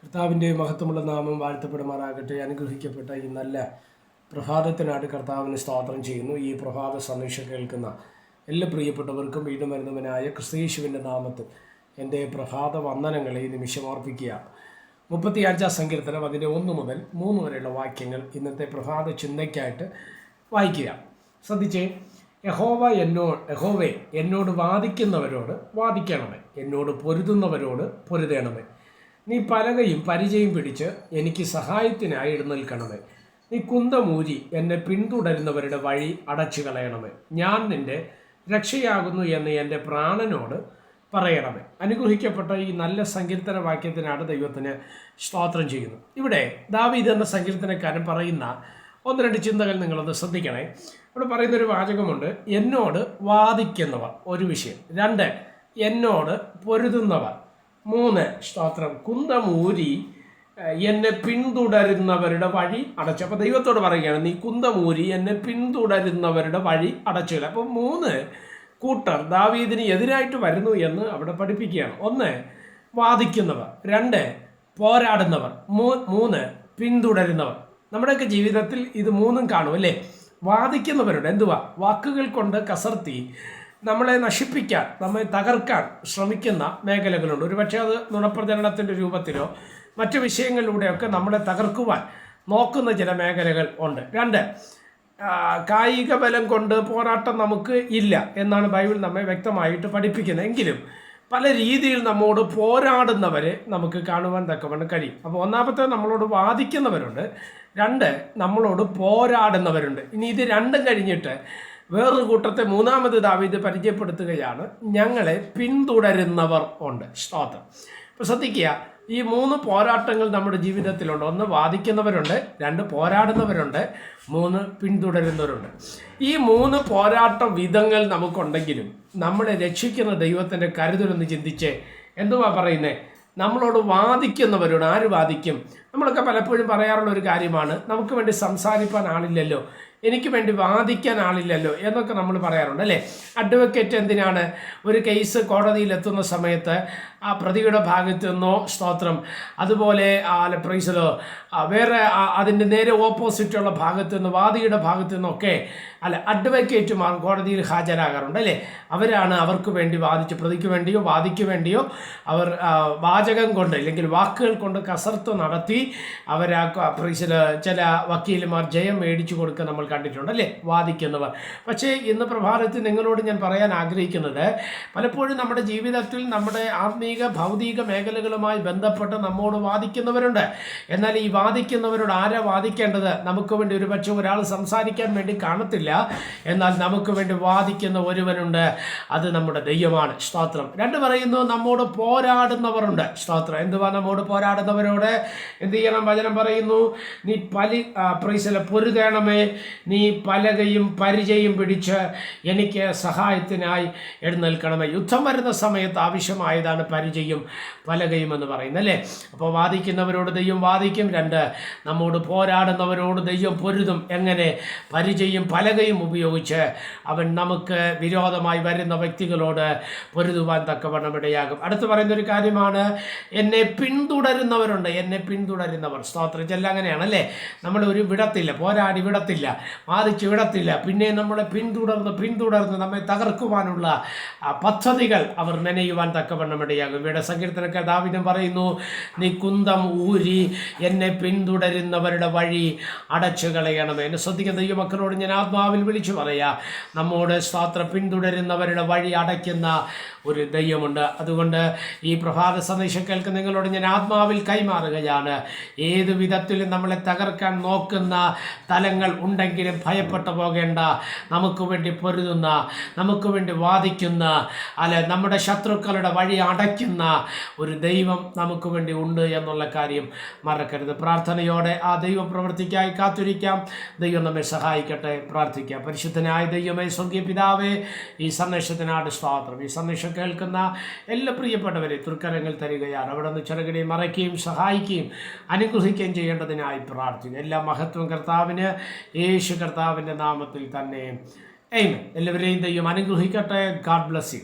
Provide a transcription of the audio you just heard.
കർത്താവിൻ്റെ മഹത്വമുള്ള നാമം വാഴ്ത്തപ്പെടുമാറാകട്ടെ. അനുഗ്രഹിക്കപ്പെട്ട ഈ നല്ല പ്രഭാതത്തിനായിട്ട് കർത്താവിന് സ്തോത്രം ചെയ്യുന്നു. ഈ പ്രഭാത സന്ദേശം കേൾക്കുന്ന എല്ലാ പ്രിയപ്പെട്ടവർക്കും വീണ്ടും വരുന്നവനായ ക്രിസ്തയേശുവിൻ്റെ നാമത്തിൽ എൻ്റെ പ്രഭാത വന്ദനങ്ങളെ ഈ നിമിഷം അർപ്പിക്കുക. 35 സങ്കീർത്തനം അതിൻ്റെ 1 മുതൽ 3 വരെയുള്ള വാക്യങ്ങൾ ഇന്നത്തെ പ്രഭാത ചിന്തയ്ക്കായിട്ട് വായിക്കുക. ശ്രദ്ധിച്ചേ. യഹോവേ എന്നോട് വാദിക്കുന്നവരോട് വാദിക്കണമേ, എന്നോട് പൊരുതുന്നവരോട് പൊരുതണമേ. നീ പലകയും പരിചയം പിടിച്ച് എനിക്ക് സഹായത്തിനായി എഴുന്നേൽക്കണമേ. നീ കുന്തമൂരി എന്നെ പിന്തുടരുന്നവരുടെ വഴി അടച്ചു കളയണമേ. ഞാൻ നിന്റെ രക്ഷയാകുന്നു എന്ന് എൻ്റെ പ്രാണനോട് പറയണമേ. അനുഗ്രഹിക്കപ്പെട്ട ഈ നല്ല സങ്കീർത്തന വാക്യത്തിനാണ് ദൈവത്തിന് സ്തോത്രം ചെയ്യുന്നു. ഇവിടെ ദാവീദ് എന്ന സങ്കീർത്തനക്കാരൻ പറയുന്ന 1-2 ചിന്തകൾ നിങ്ങളൊന്ന് ശ്രദ്ധിക്കണേ. ഇവിടെ പറയുന്നൊരു വാചകമുണ്ട്, എന്നോട് വാദിക്കുന്നവർ ഒരു വിഷയം. 2, എന്നോട് പൊരുതുന്നവർ. 3, സ്തോത്രം, കുന്തമൂരി എന്നെ പിന്തുടരുന്നവരുടെ വഴി അടച്ചു. അപ്പോൾ ദൈവത്തോട് പറയുകയാണ്, നീ കുന്തമൂരി എന്നെ പിന്തുടരുന്നവരുടെ വഴി അടച്ചില്ല. അപ്പോൾ 3 കൂട്ടർ ദാവീദിന് എതിരായിട്ട് വരുന്നു എന്ന് അവിടെ പഠിപ്പിക്കുകയാണ്. 1, വാദിക്കുന്നവർ. 2, പോരാടുന്നവർ. 3, പിന്തുടരുന്നവർ. നമ്മുടെയൊക്കെ ജീവിതത്തിൽ ഇത് 3 കാണും അല്ലേ? വാദിക്കുന്നവരുണ്ട്. എന്തുവാ? വാക്കുകൾ കൊണ്ട് കസർത്തി നമ്മളെ നശിപ്പിക്കാൻ, നമ്മെ തകർക്കാൻ ശ്രമിക്കുന്ന മേഖലകളുണ്ട്. ഒരുപക്ഷെ അത് നുണപ്രചരണത്തിൻ്റെ രൂപത്തിലോ മറ്റു വിഷയങ്ങളിലൂടെയൊക്കെ നമ്മളെ തകർക്കുവാൻ നോക്കുന്ന ചില മേഖലകൾ ഉണ്ട്. 2, കായിക ബലം കൊണ്ട് പോരാട്ടം നമുക്ക് ഇല്ല എന്നാണ് ബൈബിൾ നമ്മെ വ്യക്തമായിട്ട് പഠിപ്പിക്കുന്നത്. എങ്കിലും പല രീതിയിൽ നമ്മോട് പോരാടുന്നവരെ നമുക്ക് കാണുവാൻ തക്കവണ്ണം കഴിയും. അപ്പോൾ 1, നമ്മളോട് വാദിക്കുന്നവരുണ്ട്. 2, നമ്മളോട് പോരാടുന്നവരുണ്ട്. ഇനി ഇത് 2 കഴിഞ്ഞിട്ട് വേറൊരു കൂട്ടത്തെ 3 ദാവീദ് പരിചയപ്പെടുത്തുകയാണ്, ഞങ്ങളെ പിന്തുടരുന്നവർ ഉണ്ട്. സ്തോത്രം. ഇപ്പോൾ ശ്രദ്ധിക്കുക, ഈ 3 പോരാട്ടങ്ങൾ നമ്മുടെ ജീവിതത്തിലുണ്ട്. 1, വാദിക്കുന്നവരുണ്ട്. 2, പോരാടുന്നവരുണ്ട്. 3, പിന്തുടരുന്നവരുണ്ട്. ഈ 3 പോരാട്ട വിധങ്ങൾ നമുക്കുണ്ടെങ്കിലും നമ്മളെ രക്ഷിക്കുന്ന ദൈവത്തിൻ്റെ കരുതലൊന്ന് ചിന്തിച്ചേ. എന്തുവാ പറയുന്നത്? നമ്മളോട് വാദിക്കുന്നവരോട്. ആര് വാദിക്കും? നമ്മളൊക്കെ പലപ്പോഴും പറയാറുള്ള ഒരു കാര്യമാണ്, നമുക്ക് വേണ്ടി സംസാരിക്കാൻ ആളില്ലല്ലോ, എനിക്ക് വേണ്ടി വാദിക്കാൻ ആളില്ലല്ലോ എന്നൊക്കെ നമ്മൾ പറയാറുണ്ട് അല്ലേ? അഡ്വക്കേറ്റ് എന്തിനാണ് ഒരു കേസ് കോടതിയിലെത്തുന്ന സമയത്ത് ആ പ്രതിയുടെ ഭാഗത്തു നിന്നോ, സ്തോത്രം, അതുപോലെ പ്രൈസലോ വേറെ അതിൻ്റെ നേരെ ഓപ്പോസിറ്റുള്ള ഭാഗത്തു നിന്ന്, വാദിയുടെ ഭാഗത്തു നിന്നൊക്കെ അഡ്വക്കേറ്റുമാർ കോടതിയിൽ ഹാജരാകാറുണ്ട് അല്ലേ? അവരാണ് അവർക്ക് വേണ്ടി വാദിച്ച്, പ്രതിക്ക് വേണ്ടിയോ വാദിക്ക് വേണ്ടിയോ അവർ വാചകം കൊണ്ട് അല്ലെങ്കിൽ വാക്കുകൾ കൊണ്ട് കസർത്ത് നടത്തി അവർ പ്രൈസല് ചില വക്കീലുമാർ ജയം മേടിച്ചു കൊടുക്കുക നമ്മൾ കണ്ടിട്ടുണ്ട് അല്ലേ? വാദിക്കുന്നവർ. പക്ഷേ ഇന്ന് പ്രഭാതത്തിൽ നിങ്ങളോട് ഞാൻ പറയാൻ ആഗ്രഹിക്കുന്നത്, പലപ്പോഴും നമ്മുടെ ജീവിതത്തിൽ നമ്മുടെ ആത്മീയ ഭൗതിക മേഖലകളുമായി ബന്ധപ്പെട്ട് നമ്മോട് വാദിക്കുന്നവരുണ്ട്. എന്നാൽ ഈ വാദിക്കുന്നവരോട് ആരാ വാദിക്കേണ്ടത്? നമുക്ക് വേണ്ടി ഒരുപക്ഷെ ഒരാൾ സംസാരിക്കാൻ വേണ്ടി കാണത്തില്ല, എന്നാൽ നമുക്ക് വേണ്ടി വാദിക്കുന്ന ഒരുവനുണ്ട്, അത് നമ്മുടെ ദൈവമാണ്. സ്തോത്രം. 2 പറയുന്നു, നമ്മോട് പോരാടുന്നവരുണ്ട്. സ്തോത്രം. എന്തുവാ നമ്മോട് പോരാടുന്നവരോട് എന്ത് ചെയ്യണം? വചനം പറയുന്നു, നീ പൊരുതണമേ, നീ പലകയും പരിചയം പിടിച്ച് എനിക്ക് സഹായത്തിനായി എഴുന്നേൽക്കണമേ. യുദ്ധം വരുന്ന സമയത്ത് ആവശ്യമായതാണ് പരിചയം, പലകയും എന്ന് പറയുന്നത് അല്ലേ? അപ്പോൾ വാദിക്കുന്നവരോട് ദൈവം വാദിക്കും. 2, നമ്മോട് പോരാടുന്നവരോട് ദൈവം പൊരുതും. എങ്ങനെ? പരിചയം പലകയും ഉപയോഗിച്ച് അവൻ നമുക്ക് വിരോധമായി വരുന്ന വ്യക്തികളോട് പൊരുതുവാൻ തക്കവണ്ണം ഇടയാകും. അടുത്ത് പറയുന്നൊരു കാര്യമാണ്, എന്നെ പിന്തുടരുന്നവരുണ്ട്. എന്നെ പിന്തുടരുന്നവർ. സ്തോത്രം. ചെല്ലാം അങ്ങനെയാണല്ലേ? നമ്മൾ ഒരു വിടത്തില്ല, പോരാടി വിടത്തില്ല, വാദിച്ച് വിടത്തില്ല, പിന്നെ നമ്മളെ പിന്തുടർന്ന് നമ്മെ തകർക്കുവാനുള്ള പദ്ധതികൾ അവർ നനയുവാൻ തക്കവണ്ണം ഇടയാകും. ഇവിടെ സങ്കീർത്തനക്കാരൻ ദാവീദ് പറയുന്നു, നീ കുന്തം ഊരി എന്നെ പിന്തുടരുന്നവരുടെ വഴി അടച്ചു കളയണമേ. എന്നെ ശ്രദ്ധിക്കുന്ന ദൈവമക്കളോട് ഞാൻ ആത്മാവിൽ വിളിച്ചു പറയാ, നമ്മോട് സ്തോത്രം പിന്തുടരുന്നവരുടെ വഴി അടയ്ക്കുന്ന ഒരു ദൈവമുണ്ട്. അതുകൊണ്ട് ഈ പ്രഭാത സന്ദേശം കേൾക്കുന്ന നിങ്ങളോട് ഞാൻ ആത്മാവിൽ കൈമാറുകയാണ്, ഏത് വിധത്തിലും നമ്മളെ തകർക്കാൻ നോക്കുന്ന തലങ്ങൾ ഉണ്ടെങ്കിലും ഭയപ്പെട്ടു പോകേണ്ട. നമുക്ക് വേണ്ടി പൊരുതുന്ന, നമുക്ക് വേണ്ടി വാദിക്കുന്ന, നമ്മുടെ ശത്രുക്കളുടെ വഴി അടയ്ക്കുന്ന ഒരു ദൈവം നമുക്ക് വേണ്ടി ഉണ്ട് എന്നുള്ള കാര്യം മറക്കരുത്. പ്രാർത്ഥനയോടെ ആ ദൈവ പ്രവൃത്തിക്കായി കാത്തിരിക്കാം. ദൈവം നമ്മെ സഹായിക്കട്ടെ. പ്രാർത്ഥിക്കാം. പരിശുദ്ധനായ ദൈവമേ, സ്വർഗീയ പിതാവേ, ഈ സന്ദേശത്തിനാട് സ്തോത്രം. ഈ സന്ദേശം കേൾക്കുന്ന എല്ലാ പ്രിയപ്പെട്ടവരെ തൃക്കരങ്ങൾ തരികയാണ്. അവിടെ നിന്ന് ചെറുകിടയും മറയ്ക്കുകയും സഹായിക്കുകയും അനുഗ്രഹിക്കുകയും ചെയ്യേണ്ടതിനായി പ്രാർത്ഥിക്കുന്നു. എല്ലാ മഹത്വം കർത്താവിന്, യേശു കർത്താവിൻ്റെ നാമത്തിൽ തന്നെ. ആമേൻ. എല്ലാവരെയും ദൈവം അനുഗ്രഹിക്കട്ടെ. God bless you.